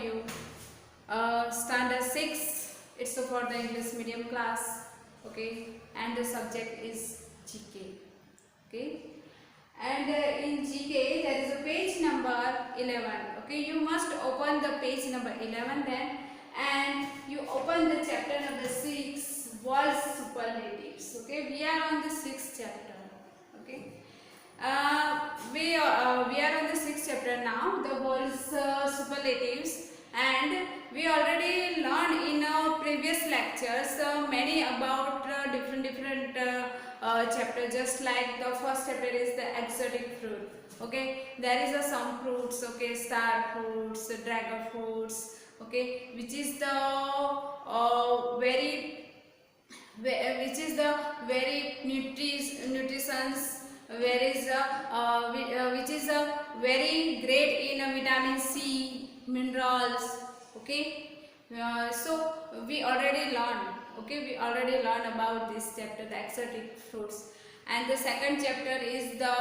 you. Standard 6. It's for the English medium class. Okay, and the subject is GK. Okay, and in GK there is a page number 11. Okay, you must open the page number 11 then, and you open the chapter number 6, world superlatives. Okay, we are on the 6th chapter. Okay. We are on the 6th chapter now, the world's superlatives, and we already learned in previous lectures many about different chapter. Just like the first chapter is the exotic fruit. Okay, there is some fruits. Okay, star fruits, dragon fruits. Okay, which is the very nutritions, which is very great in vitamin C, minerals. Okay, so we already learned. Okay, we already learned about this chapter, the exotic fruits. And the second chapter is the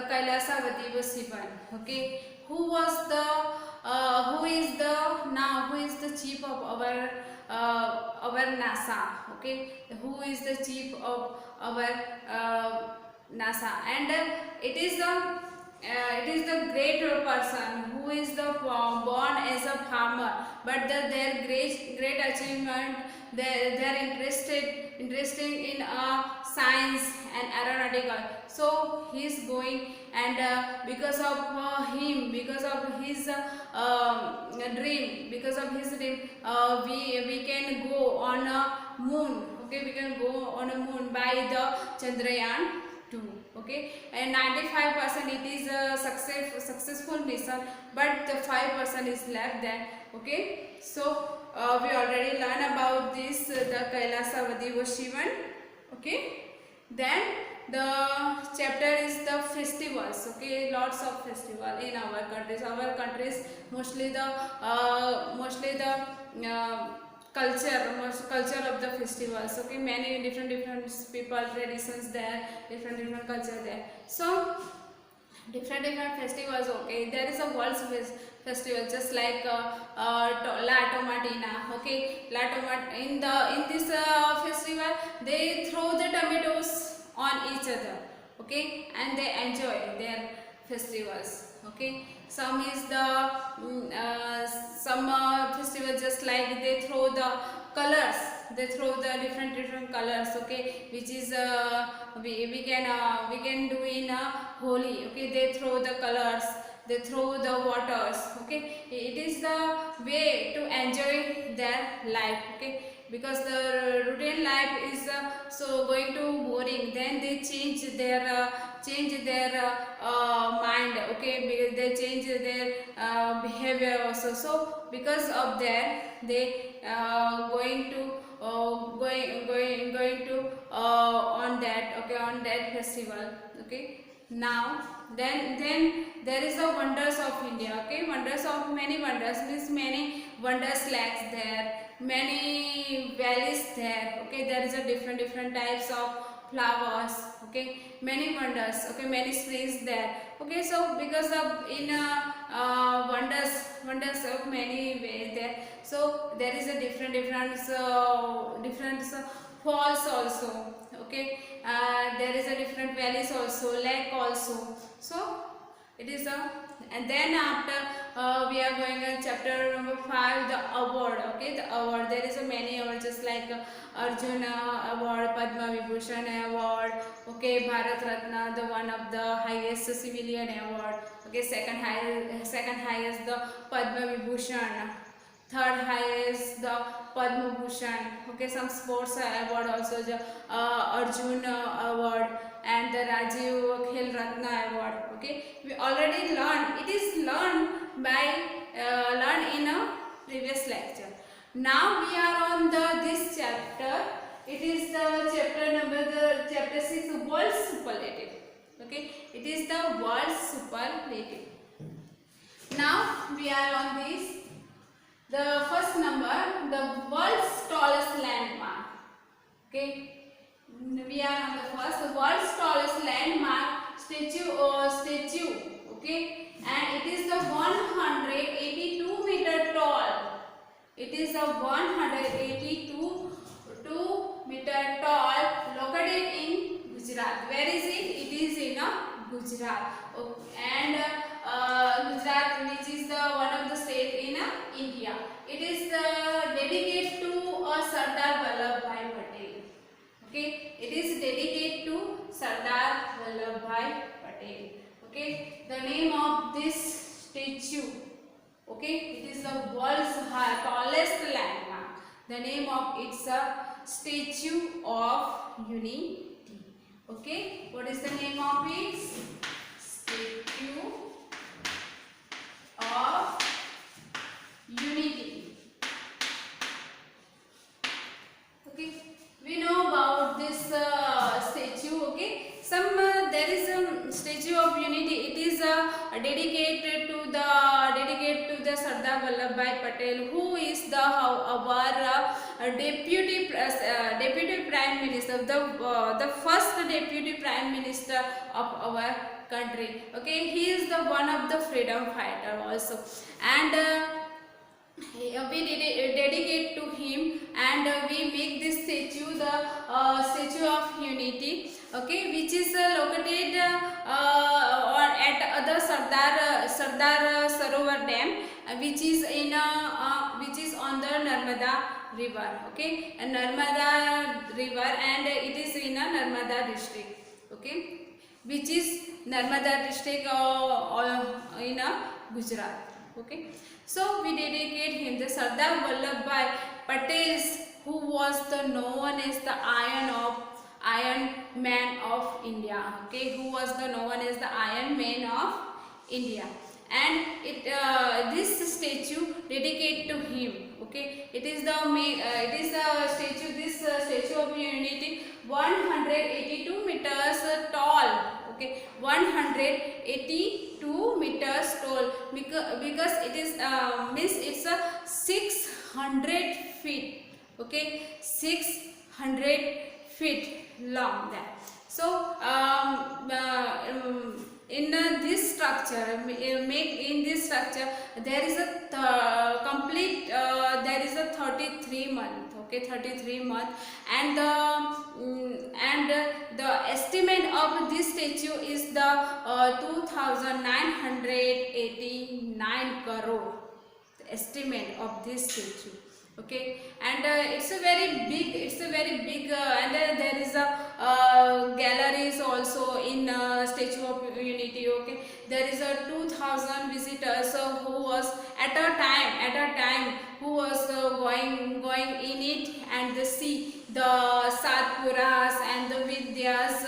Kailasavati Shivan. Okay, who is the chief of our NASA. Okay, who is the chief of our NASA, and it is the great person who is the born as a farmer, but their great achievement, they are interested in science and aeronautical. So he is going, and because of his dream, we can go on a moon. Okay, we can go on a moon by the Chandrayaan 2. Okay, and 95% it is a successful mission, but the 5% is left there. Okay, so we already learned about this, the Kailasavati Shivan. Okay, then the chapter is the festivals. Okay, lots of festival in our countries mostly the culture of the festivals. Okay, many different people, traditions there, different culture there. So different festivals. Okay, there is a world's festival, just like La Tomatina. Okay, in this festival they throw the tomatoes on each other. Okay, and they enjoy their festivals. Okay, some is the some festival, just like they throw the colors, they throw the different colors. Okay, which is we can do in Holi. Okay, they throw the colors, they throw the waters. Okay, it is the way to enjoy their life. Okay, because the routine life is so going to boring, then they change their mind. Okay, because they change their behavior also. So because of that, they going to on that. Okay, on that festival. Okay, now then there is the wonders of India. Okay, wonders of many wonders means many wonders lakes there, many valleys there. Okay, there is a different types of flowers. Okay, many wonders. Okay, many springs there. Okay, so because of in wonders of many ways there, so there is a different falls also. Okay, there is a different valleys also, lake also. So it is a, and then after we are going on chapter number 5, the award. Okay, the award, there is a many awards, just like Arjuna award, Padma Vibhushan award. Okay, Bharat Ratna, the one of the highest civilian award. Okay, second highest the Padma Vibhushan, third highest the Padma Bhushan. Okay, some sports award also, the Arjuna award and the Rajiv Khel Ratna award. Okay, we already learned. It is learned in a previous lecture. Now we are on this chapter. It is the chapter 6, world superlative. Okay, it is the world superlative. Now we are on this. The first number, the world's tallest landmark. Okay, we are on the first, the world's tallest landmark statue. Okay, and it is the 182 Sardar Vallabhbhai Patel. Okay, the name of this statue. Okay, it is the world's tallest landmark. The name of it's a Statue of Unity. Okay, what is the name of it? Statue of Unity. Okay, we know about this statue. Okay, there is a Statue of Unity. It is dedicated to the Sardar Vallabhbhai Patel, who is our deputy prime minister, the first deputy prime minister of our country. Okay, he is the one of the freedom fighter also, and we dedicate to him, and we make this statue the Statue of Unity. Okay, which is located or at the Sardar Sarovar Dam, which is on the Narmada river. Okay, and Narmada river, and it is in a Narmada district. Okay, which is Narmada district in Gujarat. Okay, so we dedicate him, the Sardar Vallabhbhai Patel, who was known as the Iron Man of India. Okay, who was known as the Iron Man of India, and this statue dedicated to him. Okay, it is the statue. This Statue of Unity, 182 meters tall. Okay, 182 meters tall, because it is means it's a 600 feet. Okay, 600 feet long there. So in this structure, there is a complete there is a 33 month. Okay, 33 month, and the estimate of this statue is the 2,989 crore. The estimate of this statue. Okay, and it's a very big and there is a galleries also in Statue of Unity. Okay, there is a 2,000 visitors who was at a time who was going in it, and see the Satpuras and the Vindhyas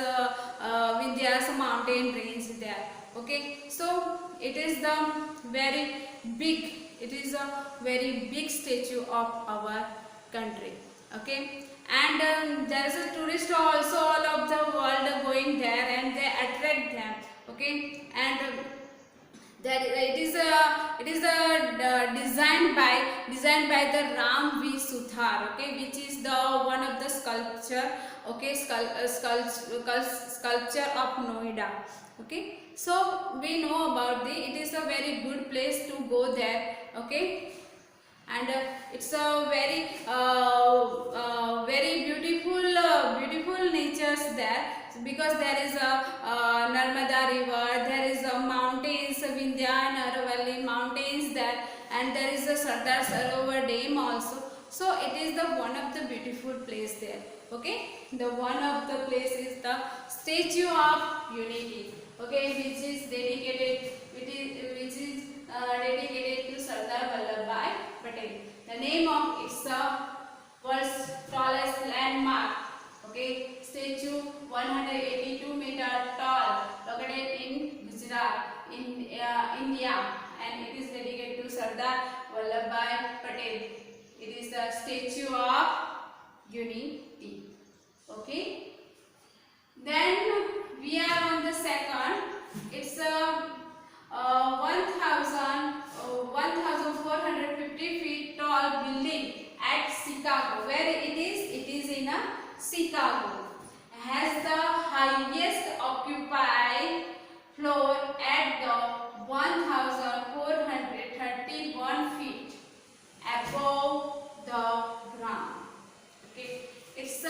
mountain range there. Okay, so it is the very big statue of our country. Okay, and there is a tourist also all of the world going there, and they attract them. Okay, and that it is designed by the Ram V Suthar. Okay, which is the one of the sculpture. Okay, sculpture of Noida. Okay, so we know about it is a very good place to go there. Okay, and it's a very beautiful natures there, because there is a Narmada river, there is a mountains, Vindhya and Aravalli mountains there, and there is a Sardar Sarovar Dam also. So it is the one of the beautiful place there. Okay, the one of the place is the Statue of Unity. Okay, which is dedicated to Sardar Vallabhbhai Patel. The name of it's the world's tallest landmark. Okay, statue 182 meter tall, located in Gujarat, in India, and it is dedicated to Sardar Vallabhbhai Patel. It is the Statue of Unity. Okay, then we are on the second. It's a 1,450 feet tall building at Chicago. Where it is? It is in Chicago. Has the highest occupied floor at the 1,431 feet above the ground. Okay, it's a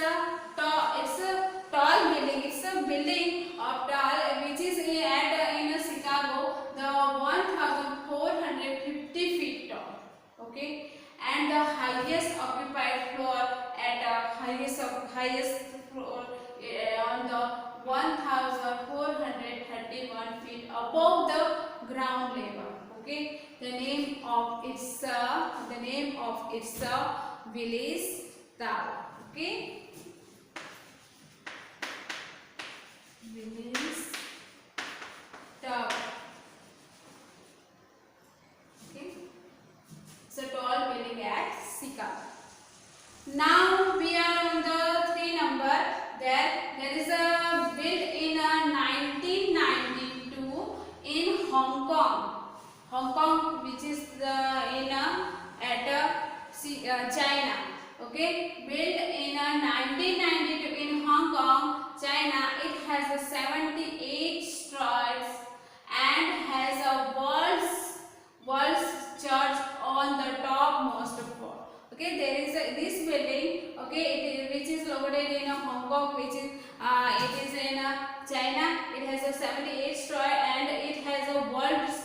tall building. It's a building of tall, which is in Chicago, the 1,450 feet tall. Okay, and the highest occupied floor at highest floor on the 1431 feet above the ground level. Okay, the name of its village tower. Okay, village tower. Okay, it's a tall building at Chicago. Now we are on the 3 number. There is a built in 1992 in Hong Kong. Hong Kong, which is China. Okay, built in 1992 in Hong Kong, China. It has a 78 stories and has a world's church on the topmost floor. Okay, there is this building. Okay, which is located in Hong Kong, which is it is in China. It has a 78 story and it has a world's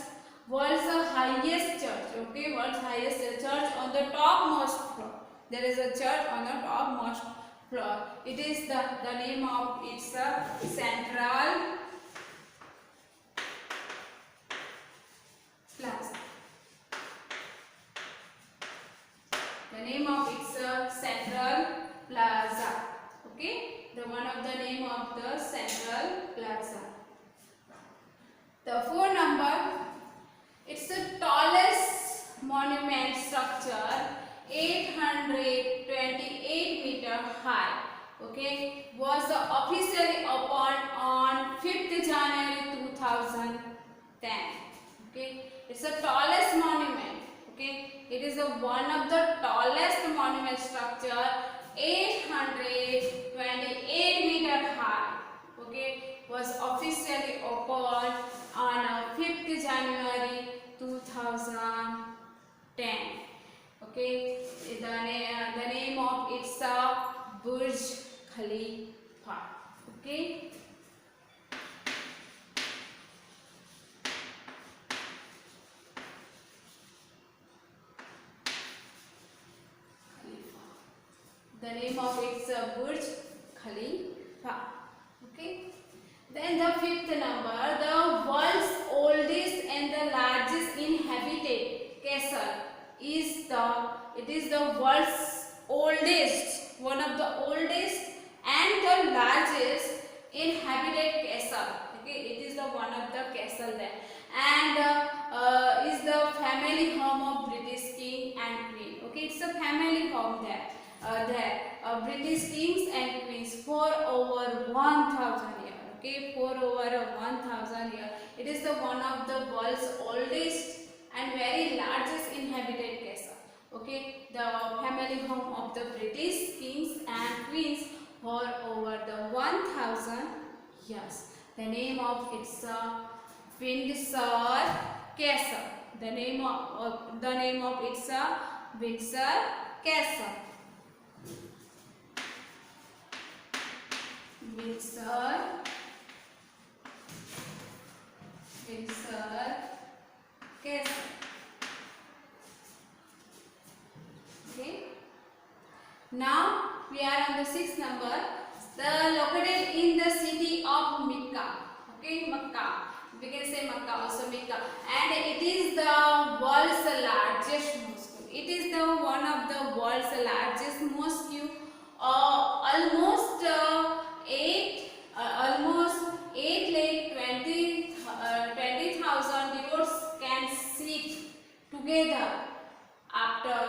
highest church. Okay, world's highest church on the topmost floor. There is a church on the topmost floor. It is the name of its Central Plaza. The name of its Central Plaza. Okay, the one of the name of the Central Plaza. The 4 number, it's the tallest monument structure, 828 meter high. Okay, was officially opened on 5th January 2010. Okay, it's the tallest monument. Okay, it is one of the tallest monument structure, 828 meter high. Okay, was officially opened on 5th January 2010. Okay, the name of its Burj Khalifa. Okay. The name of its Burj Khalifa. Okay. Then the 5th number, the world's oldest and the largest inhabited castle is the world's oldest, one of the oldest and the largest inhabited castle. Okay, it is the one of the castle there, and is the family home of British king and queen. Okay, it's a family home there. British kings and queens for over 1,000 years. Okay, for over 1,000 years. It is the one of the world's oldest and very largest inhabited castle. Okay, the family home of the British kings and queens for over the 1,000 years. The name of its Windsor Castle. The name of its Windsor Castle. Windsor Castle. Okay. Now we are on the 6th number. Located in the city of Mecca. Okay, Mecca. We can say Mecca also, Mecca, and it is the world's largest mosque. It is the one of the world's largest mosque. Almost 8,20,000 devotees can sit together after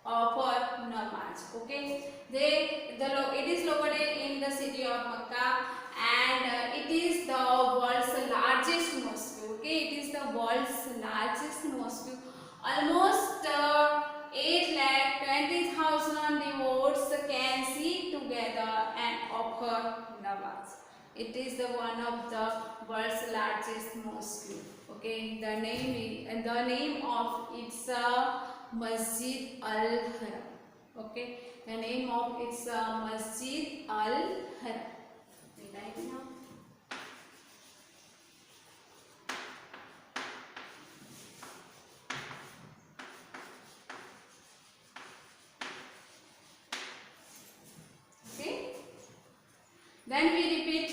for namaz. Okay, it is located in the city of Mecca, and it is the world's largest mosque. Okay, it is the world's largest mosque. Almost 8,20,000 devotees can sit together and offer namaz. It is the one of the world's largest mosque. Okay, the name of its Masjid Al-Haram. Okay, the name of its Masjid Al-Haram. Right now. Okay. Then we repeat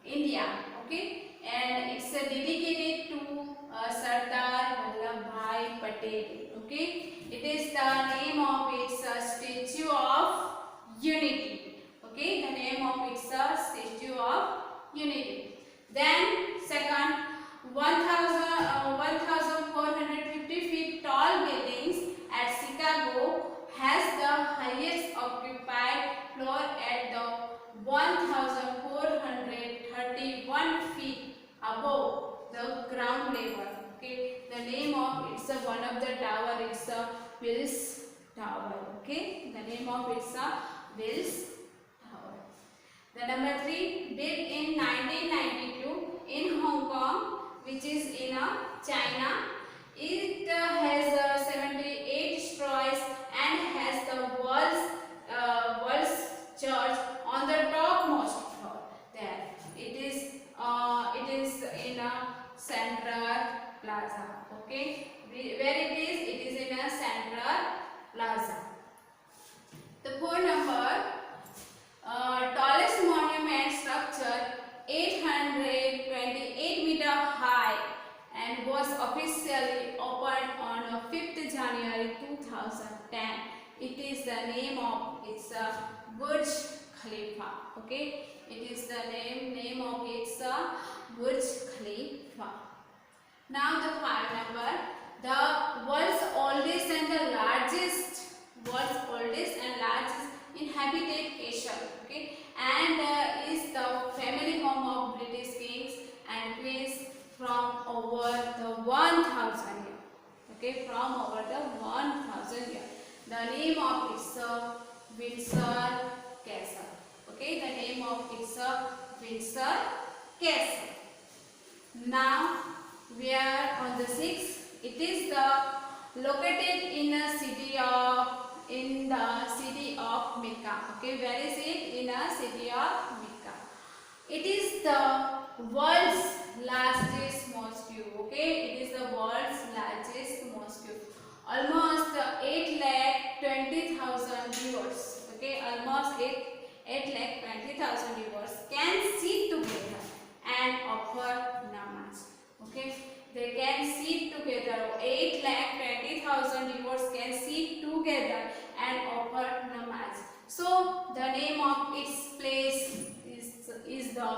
India. Okay, and it's dedicated to Sardar Vallabhbhai Patel. Okay, it is the name of its Statue of Unity. Okay, the name of its Statue of Unity. Then second, 1,450 feet tall buildings at Chicago has the highest occupied floor at the 1,431 feet above the ground level. Okay, the name of it's one of the tower. It's a Wills Tower. Okay, the name of it's a Wills Tower. The number 3, built in 1992 in Hong Kong, which is in China. It has 78 stories and has the world's church on the topmost floor. There, it is in Central Plaza. Okay, where it is in Central Plaza. The 4 number. Tallest monument structure 828 meter high and was officially opened on 5th January 2010. It is the name of its Burj Khalifa. Okay, it is the name of its Burj Khalifa. Now the 5 number, the world's oldest and largest inhabited castle. Okay, and is the family home of British kings and queens from over the 1,000 years. Okay, from over the 1,000 years. The name of its Windsor Castle. Okay, the name of its Windsor Castle. Now we are on the 6th. It is located in the city of Mecca. Okay, where is it? In the city of Mecca. It is the world's largest mosque. Okay, it is the world's largest mosque. Almost 8,20,000 viewers. Okay, almost 8,20,000 viewers can sit together and offer namaz. Okay, they can sit together. 8,20,000 viewers can sit together and offer namaz. So the name of its place is the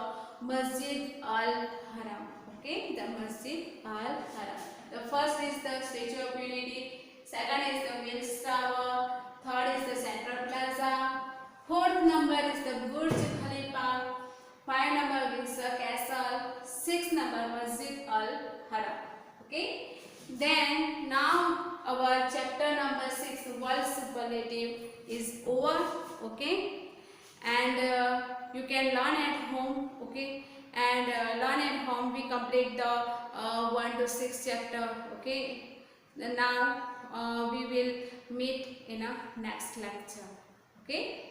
Masjid Al-Haram. Okay, the Masjid Al-Haram. The first is the Statue of Unity. Second is the Wills Tower. Third is the Central Plaza. Fourth number is the Burj Khalifa. 5 number Windsor Castle. 6 number Masjid Al-Haram. Okay. Then now our chapter number 6, world superlative, is over. Okay, and you can learn at home. Okay, and learn at home. We complete the 1 to 6 chapter. Okay, then now we will meet in a next lecture. Okay.